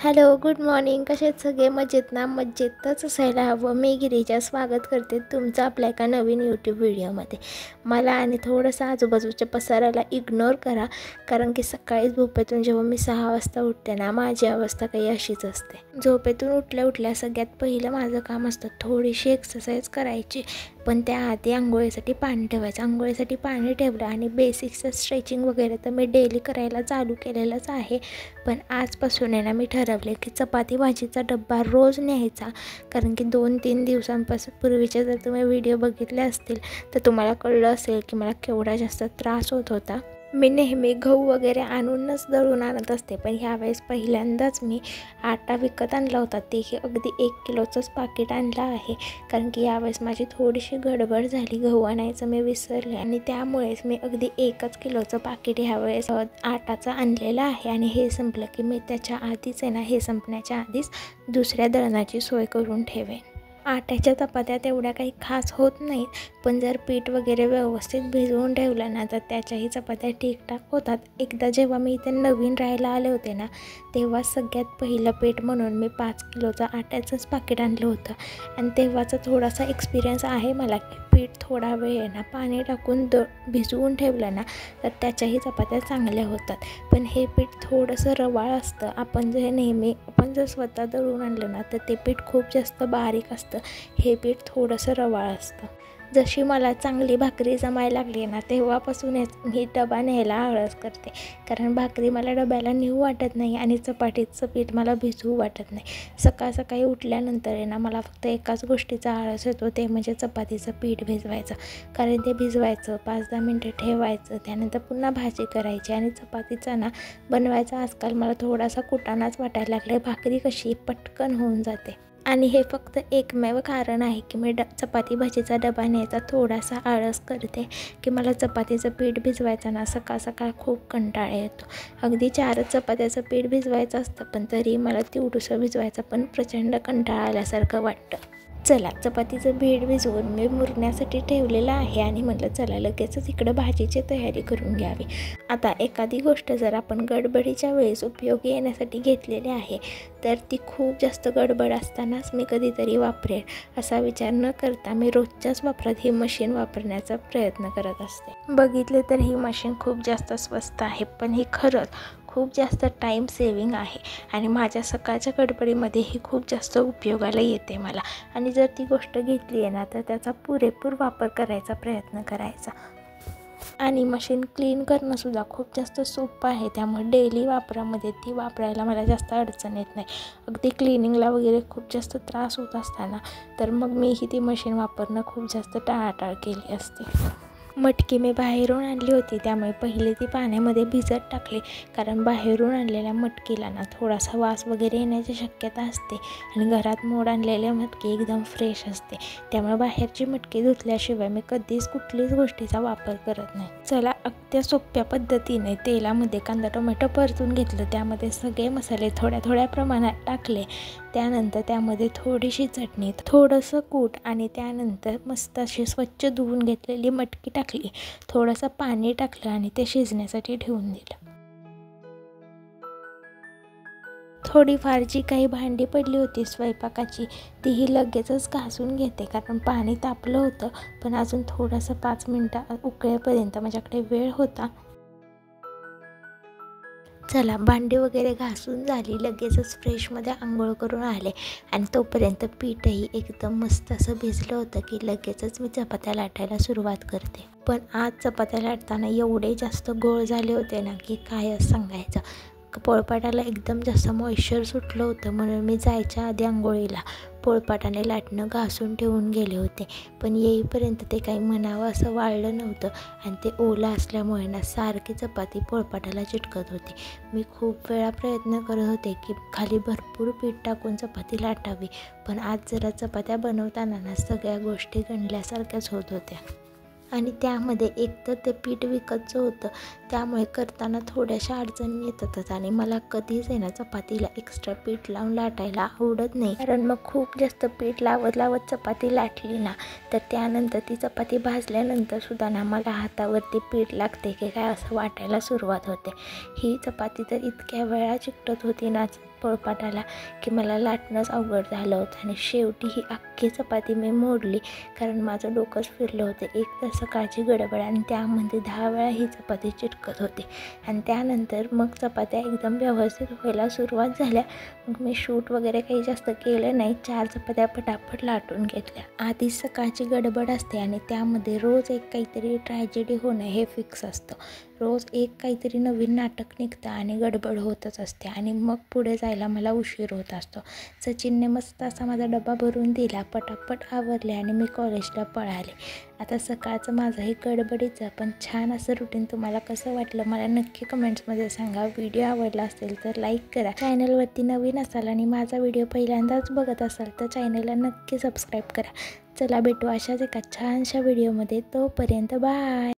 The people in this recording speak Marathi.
Hello, good morning. कसे आहेत सगळे? मजेत ना? मजेतच असायला हवं. मी गिरीजा स्वागत करते तुमचं आपल्या एका नवीन यूट्यूब व्हिडिओमध्ये. मला आणि थोडंसं आजूबाजूच्या पसाराला इग्नोर करा, कारण की सकाळी झोपेतून जेव्हा मी 6 वाजता उठते ना, माझी अवस्था काही अशीच असते. झोपेतून उठल्या उठल्या सगळ्यात पहिलं माझं काम असतं थोडीशी एक्सरसाइज करायची, पण त्याआधी आंघोळीसाठी पाणी ठेवायचं. आंघोळीसाठी पाणी ठेवलं आणि बेसिकचं स्ट्रेचिंग वगैरे तर मी डेली करायला चालू केलेलंच आहे. पण आजपासून आहे ना, मी ठरवले की चपाती भाजीचा डब्बा रोज न्यायचा, कारण की 2-3 दिवसांपासून पूर्वीचे जर तुम्ही व्हिडिओ बघितले असतील तर तुम्हाला कळलं असेल की मला केवढा जास्त त्रास होत होता. मी नेहमी गहू वगैरे आणूनच दळून आणत असते, पण ह्यावेळेस पहिल्यांदाच मी आटा विकत आणला होता. तेही अगदी 1 किलोचंच पाकिट आणलं आहे, कारण की यावेळेस माझी थोडीशी गडबड झाली. गहू आणायचं मी विसरले आणि त्यामुळेच मी अगदी 1 किलोचं पाकिट ह्यावेळेस आटाचं आणलेलं आहे. आणि हे संपलं की मी त्याच्या आधीच आहे ना, हे संपण्याच्या आधीच दुसऱ्या दळणाची सोय करून ठेवेन. आट्याच्या चपात्या तेवढ्या काही खास होत नाहीत, पण जर पीठ वगैरे व्यवस्थित भिजवून ठेवलं ना तर त्याच्याही चपात्या ठीकठाक होतात. एकदा जेव्हा मी इथे नवीन राहायला आले होते ना, तेव्हा सगळ्यात पहिलं पीठ म्हणून मी 5 किलोचं आट्याचंच पाकिट आणलं होतं. आणि तेव्हाचा थोडासा एक्सपिरियन्स आहे मला की पीठ थोडा वेळ ना पाणी टाकून भिजवून ठेवलं ना तर त्याच्याही चपात्या चांगल्या होतात. पण हे पीठ थोडंसं रवाळ असतं. आपण जर स्वतः दळून आणलं ना तर ते पीठ खूप जास्त बारीक असतं. हे पीठ थोडंसं रवाळ असतं. जशी मला चांगली भाकरी जमायला लागली ना, तेव्हापासूनच मी डबा न्यायला आळस करते, कारण भाकरी मला डब्याला नेऊ वाटत नाही आणि चपातीचं पीठ मला भिजवू वाटत नाही. सकाळी उठल्यानंतर आहे ना, मला फक्त एकाच गोष्टीचा आळस येतो, ते म्हणजे चपातीचं पीठ भिजवायचं. कारण ते भिजवायचं, 5-10 मिनटं ठेवायचं, त्यानंतर पुन्हा भाजी करायची आणि चपातीचा ना बनवायचा आजकाल मला थोडासा कुटाणाच वाटायला लागला. भाकरी कशी पटकन होऊन जाते. आणि हे फक्त एकमेव कारण आहे की मी चपाती भाजीचा डबा न्यायचा थोडासा आळस करते, की मला चपातीचं पीठ भिजवायचं ना सकाळ खूप कंटाळा येतो. अगदी 4 चपात्याचं पीठ भिजवायचं असतं, पण तरी मला तेवढंसं भिजवायचं पण प्रचंड कंटाळा आल्यासारखं वाटतं. चला, चपातीचं पीठ भिजवून मी मुरण्यासाठी ठेवलेलं आहे आणि म्हटलं चला लगेचच इकडं भाजीची तयारी करून घ्यावी. आता एखादी गोष्ट जर आपण गडबडीच्या वेळेस उपयोगी येण्यासाठी घेतलेली आहे तर ती खूप जास्त गडबड असतानाच मी कधीतरी वापरेन असा विचार न करता मी रोजच्याच वापरात ही मशीन वापरण्याचा प्रयत्न करत असते. बघितले तर ही मशीन खूप जास्त स्वस्त आहे, पण ही खरंच खूप जास्त टाईम सेविंग आहे आणि माझ्या सकाळच्या गडबडीमध्ये ही खूप जास्त उपयोगाला येते मला. आणि जर ती गोष्ट घेतली आहे ना तर त्याचा पुरेपूर वापर करायचा प्रयत्न करायचा. आणि मशीन क्लीन करणंसुद्धा खूप जास्त सोपं आहे, त्यामुळे डेली वापरामध्ये ती वापरायला मला जास्त अडचण येत नाही. अगदी क्लिनिंगला वगैरे खूप जास्त त्रास होत असताना तर मग मीही ती मशीन वापरणं खूप जास्त टाळाटाळ केली असते. मटकी मी बाहेरून आणली होती, त्यामुळे पहिले ती पाण्यामध्ये भिजत टाकली, कारण बाहेरून आणलेल्या मटकीला ना थोडासा वास वगैरे येण्याची शक्यता असते आणि घरात मोड आणलेली मटकी एकदम फ्रेश असते. त्यामुळे बाहेरची मटकी धुतल्याशिवाय मी कधीच कुठलीच गोष्टीचा वापर करत नाही. चला, अगदी सोप्या पद्धतीने तेलामध्ये कांदा टोमॅटो परतून घेतलं, त्यामध्ये सगळे मसाले थोड्या प्रमाणात टाकले, त्यानंतर त्यामध्ये थोडीशी चटणी, थोडंसं कूट आणि त्यानंतर मस्त अशी स्वच्छ धुवून घेतलेली मटकी टाकली, थोडंसं पाणी टाकलं आणि ते शिजण्यासाठी ठेवून दिलं. थोडीफार जी काही भांडी पडली होती स्वयंपाकाची तीही लगेचच घासून घेते, कारण पाणी तापलं होतं, पण अजून थोडंसं 5 मिनटं उकळेपर्यंत माझ्याकडे वेळ होता. चला, भांडी वगैरे घासून झाली, लगेचच फ्रेशमध्ये आंघोळ करून आले आणि तोपर्यंत पीठही एकदम मस्त असं भिजलं होतं की लगेचच मी चपात्या लाटायला सुरुवात करते. पण आज चपात्या लाटताना एवढे जास्त गोळ झाले होते ना की काय सांगायचं. पोळपाटाला एकदम जास्त मॉइश्चर सुटलं होतं, म्हणून मी जायच्या आधी आंघोळीला पोळपाटाने लाटणं घासून ठेवून गेले होते. पण येईपर्यंत ते काही म्हणावं असं वाळलं नव्हतं आणि ते ओलं असल्यामुळे ना सारखी चपाती पोळपाटाला चिटकत होती. मी खूप वेळा प्रयत्न करत होते की खाली भरपूर पीठ टाकून चपाती लाटावी, पण आज जरा चपात्या बनवताना ना सगळ्या गोष्टी गणल्यासारख्याच होत होत्या. आणि त्यामध्ये एकतर ते पीठ विकतचं होतं, त्यामुळे करताना थोड्याशा अडचणी येतातच. आणि मला कधीच आहे ना चपातीला एक्स्ट्रा पीठ लावून लाटायला आवडत नाही, कारण मग खूप जास्त पीठ लावत चपाती लाटली ना तर त्यानंतर ती चपाती भाजल्यानंतर सुद्धा ना मला हातावरती पीठ लागते की काय असं वाटायला सुरुवात होते. ही चपाती तर इतक्या वेळा चिकटत होती ना पोळपाट आला की मला लाटणंच अवघड झालं होतं आणि शेवटी ही अख्खी चपाती मी मोडली, कारण माझं डोकंच फिरलं होतं. एक तर सकाळची गडबड आणि त्यामध्ये 10 वेळा ही चपाती चिटकत होती आणि त्यानंतर मग चपात्या एकदम व्यवस्थित व्हायला सुरुवात झाल्या. मग मी शूट वगैरे काही जास्त केलं नाही, 4 चपात्या पटापट लाटून घेतल्या. आधी सकाळची गडबड असते आणि त्यामध्ये रोज एक काहीतरी ट्रॅजेडी होणं हे फिक्स असतं. रोज एक काहीतरी नवीन नाटक निघतं आणि गडबड होतच असते आणि मग पुढे जायला मला उशीर होत असतो. सचिनने मस्त असा माझा डबा भरून दिला, पटापट आवरले आणि मी कॉलेजला पळाले. आता सकाळचं माझं हे गडबडीचं पण छान असं रुटीन तुम्हाला कसं वाटलं मला नक्की कमेंट्समध्ये सांगा. व्हिडिओ आवडला असेल तर लाईक करा. चॅनलवरती नवीन असाल आणि माझा व्हिडिओ पहिल्यांदाच बघत असाल तर चॅनलला नक्की सबस्क्राईब करा. चला भेटू अशाच एका छानशा व्हिडिओमध्ये. तोपर्यंत बाय.